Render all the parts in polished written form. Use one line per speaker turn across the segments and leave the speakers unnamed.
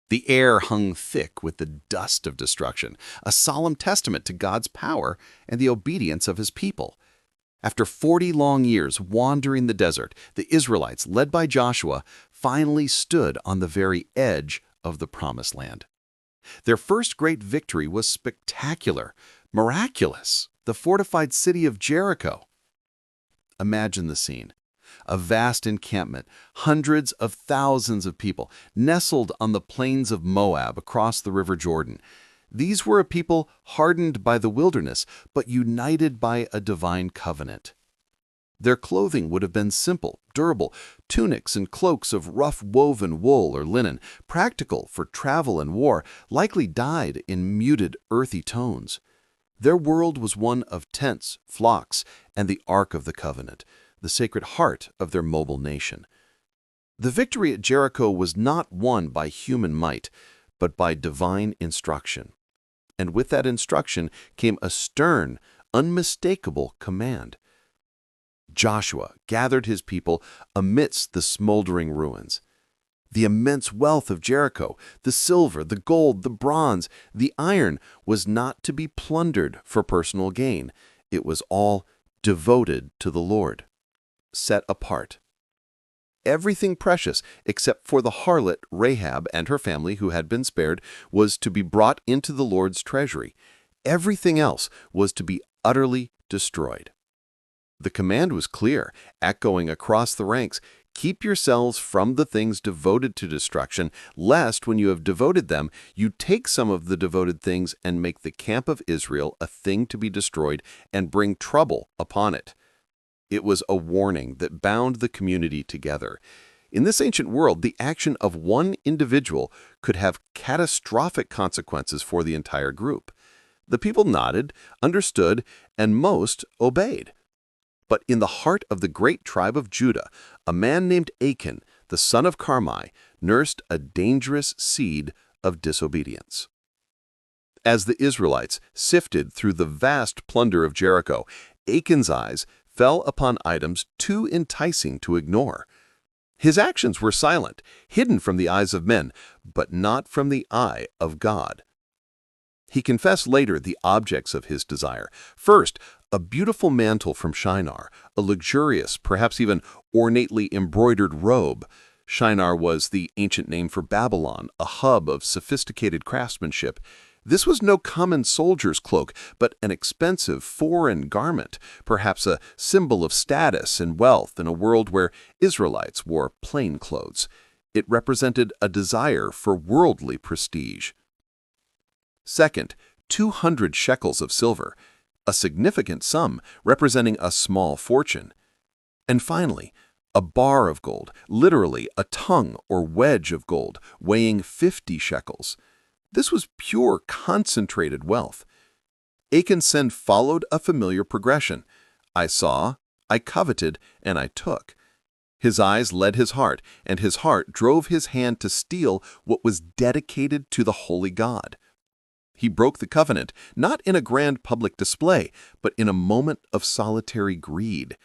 The air hung thick with the dust of destruction, a solemn testament to God's power and the obedience of his people. After 40 long years wandering the desert, the Israelites, led by Joshua, finally stood on the very edge of the Promised Land. Their first great victory was spectacular, miraculous, the fortified city of Jericho. Imagine the scene. A vast encampment, hundreds of thousands of people, nestled on the plains of Moab across the River Jordan. These were a people hardened by the wilderness, but united by a divine covenant. Their clothing would have been simple, durable, tunics and cloaks of rough woven wool or linen, practical for travel and war, likely dyed in muted, earthy tones. Their world was one of tents, flocks, and the Ark of the Covenant, the sacred heart of their mobile nation. The victory at Jericho was not won by human might, but by divine instruction. And with that instruction came a stern, unmistakable command. Joshua gathered his people amidst the smoldering ruins. The immense wealth of Jericho, the silver, the gold, the bronze, the iron, was not to be plundered for personal gain. It was all devoted to the Lord, set apart. Everything precious, except for the harlot Rahab and her family who had been spared, was to be brought into the Lord's treasury. Everything else was to be utterly destroyed. The command was clear, echoing across the ranks, "Keep yourselves from the things devoted to destruction, lest when you have devoted them, you take some of the devoted things and make the camp of Israel a thing to be destroyed and bring trouble upon it." It was a warning that bound the community together. In this ancient world, the action of one individual could have catastrophic consequences for the entire group. The people nodded, understood, and most obeyed. But in the heart of the great tribe of Judah, a man named Achan, the son of Carmi, nursed a dangerous seed of disobedience. As the Israelites sifted through the vast plunder of Jericho, Achan's eyes fell upon items too enticing to ignore. His actions were silent, hidden from the eyes of men, but not from the eye of God. He confessed later the objects of his desire. First, a beautiful mantle from Shinar, a luxurious, perhaps even ornately embroidered robe. Shinar was the ancient name for Babylon, a hub of sophisticated craftsmanship. This was no common soldier's cloak, but an expensive foreign garment, perhaps a symbol of status and wealth in a world where Israelites wore plain clothes. It represented a desire for worldly prestige. Second, 200 shekels of silver, a significant sum representing a small fortune. And finally, a bar of gold, literally a tongue or wedge of gold, weighing 50 shekels. This was pure, concentrated wealth. Achan's sin followed a familiar progression. I saw, I coveted, and I took. His eyes led his heart, and his heart drove his hand to steal what was dedicated to the holy God. He broke the covenant, not in a grand public display, but in a moment of solitary greed.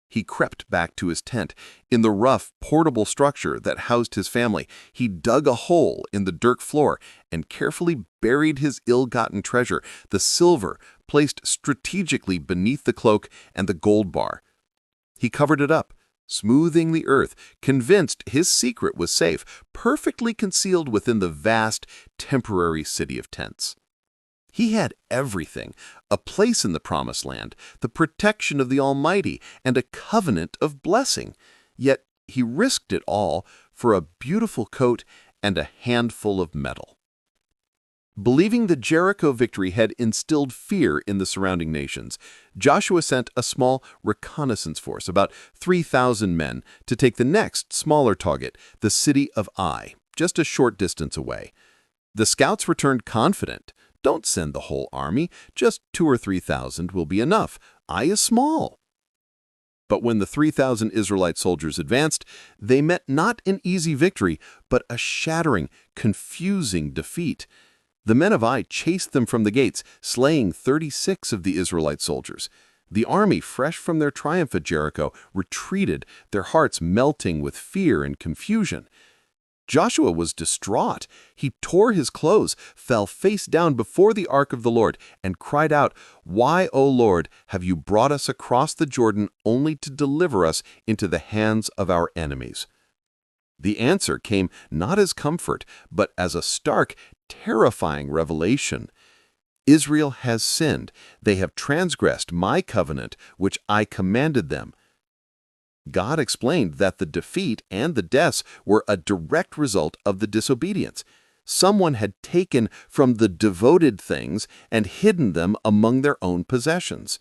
He crept back to his tent. In the rough, portable structure that housed his family, he dug a hole in the dirt floor and carefully buried his ill-gotten treasure, the silver placed strategically beneath the cloak and the gold bar. He covered it up, smoothing the earth, convinced his secret was safe, perfectly concealed within the vast, temporary city of tents. He had everything, a place in the Promised Land, the protection of the Almighty, and a covenant of blessing. Yet he risked it all for a beautiful coat and a handful of metal. Believing the Jericho victory had instilled fear in the surrounding nations, Joshua sent a small reconnaissance force, about 3,000 men, to take the next smaller target, the city of Ai, just a short distance away. The scouts returned confident. Don't send the whole army, just 2,000 or 3,000 will be enough. Ai is small. But when the 3,000 Israelite soldiers advanced, they met not an easy victory, but a shattering, confusing defeat. The men of Ai chased them from the gates, slaying 36 of the Israelite soldiers. The army, fresh from their triumph at Jericho, retreated, their hearts melting with fear and confusion. Joshua was distraught. He tore his clothes, fell face down before the ark of the Lord, and cried out, "Why, O Lord, have you brought us across the Jordan only to deliver us into the hands of our enemies?" The answer came not as comfort, but as a stark, terrifying revelation. Israel has sinned. They have transgressed my covenant, which I commanded them. God explained that the defeat and the deaths were a direct result of the disobedience. Someone had taken from the devoted things and hidden them among their own possessions.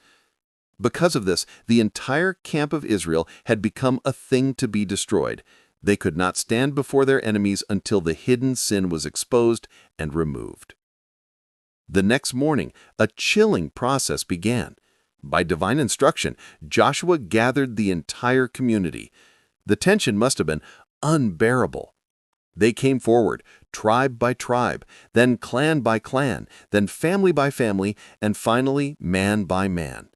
Because of this, the entire camp of Israel had become a thing to be destroyed. They could not stand before their enemies until the hidden sin was exposed and removed. The next morning, a chilling process began. By divine instruction, Joshua gathered the entire community. The tension must have been unbearable. They came forward, tribe by tribe, then clan by clan, then family by family, and finally man by man.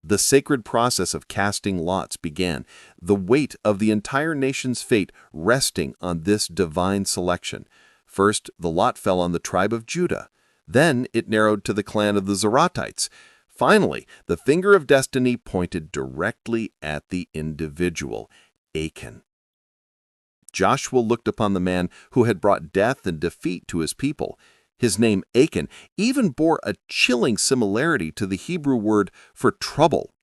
The sacred process of casting lots began, the weight of the entire nation's fate resting on this divine selection. First, the lot fell on the tribe of Judah. Then it narrowed to the clan of the Zeratites. Finally, the finger of destiny pointed directly at the individual, Achan. Joshua looked upon the man who had brought death and defeat to his people. His name, Achan, even bore a chilling similarity to the Hebrew word for trouble.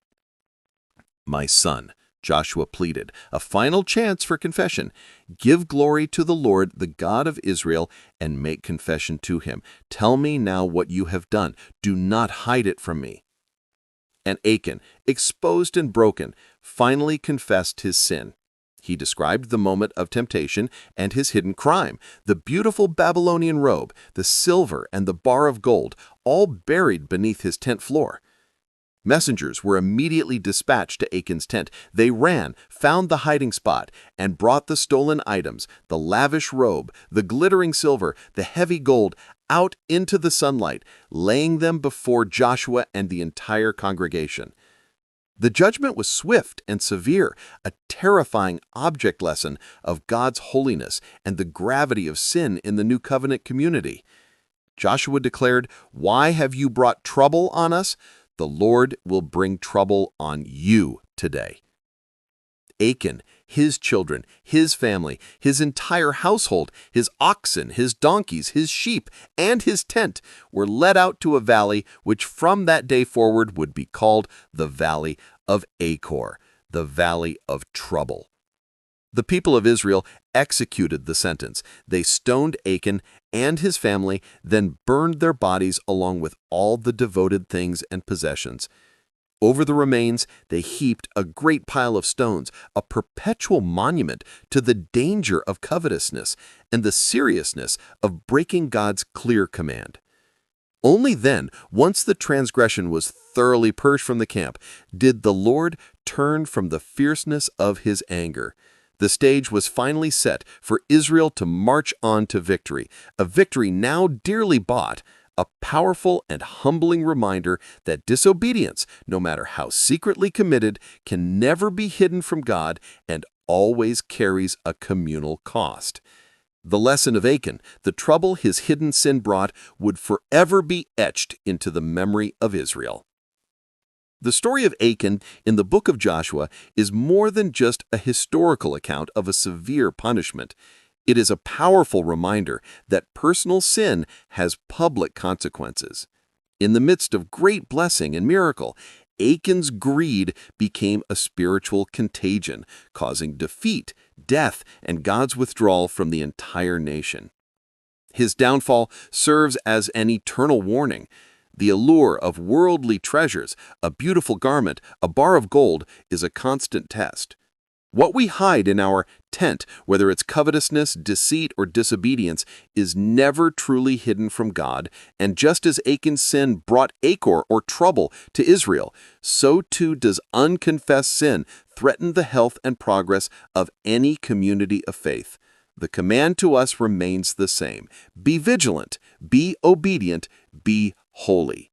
"My son," Joshua pleaded, a final chance for confession. "Give glory to the Lord, the God of Israel, and make confession to him. Tell me now what you have done. Do not hide it from me." And Achan, exposed and broken, finally confessed his sin. He described the moment of temptation and his hidden crime, the beautiful Babylonian robe, the silver and the bar of gold, all buried beneath his tent floor. Messengers were immediately dispatched to Achan's tent. They ran, found the hiding spot, and brought the stolen items, the lavish robe, the glittering silver, the heavy gold, out into the sunlight, laying them before Joshua and the entire congregation. The judgment was swift and severe, a terrifying object lesson of God's holiness and the gravity of sin in the new covenant community. Joshua declared, "Why have you brought trouble on us? The Lord will bring trouble on you today." Achan, his children, his family, his entire household, his oxen, his donkeys, his sheep, and his tent were led out to a valley which from that day forward would be called the Valley of Achor, the Valley of Trouble. The people of Israel executed the sentence. They stoned Achan and his family, then burned their bodies along with all the devoted things and possessions. Over the remains, they heaped a great pile of stones, a perpetual monument to the danger of covetousness and the seriousness of breaking God's clear command. Only then, once the transgression was thoroughly purged from the camp, did the Lord turn from the fierceness of his anger. The stage was finally set for Israel to march on to victory, a victory now dearly bought, a powerful and humbling reminder that disobedience, no matter how secretly committed, can never be hidden from God and always carries a communal cost. The lesson of Achan, the trouble his hidden sin brought, would forever be etched into the memory of Israel. The story of Achan in the book of Joshua is more than just a historical account of a severe punishment. It is a powerful reminder that personal sin has public consequences. In the midst of great blessing and miracle, Achan's greed became a spiritual contagion, causing defeat, death, and God's withdrawal from the entire nation. His downfall serves as an eternal warning. The allure of worldly treasures, a beautiful garment, a bar of gold, is a constant test. What we hide in our tent, whether it's covetousness, deceit, or disobedience, is never truly hidden from God, and just as Achan's sin brought Achor or trouble to Israel, so too does unconfessed sin threaten the health and progress of any community of faith. The command to us remains the same. Be vigilant, be obedient, be holy.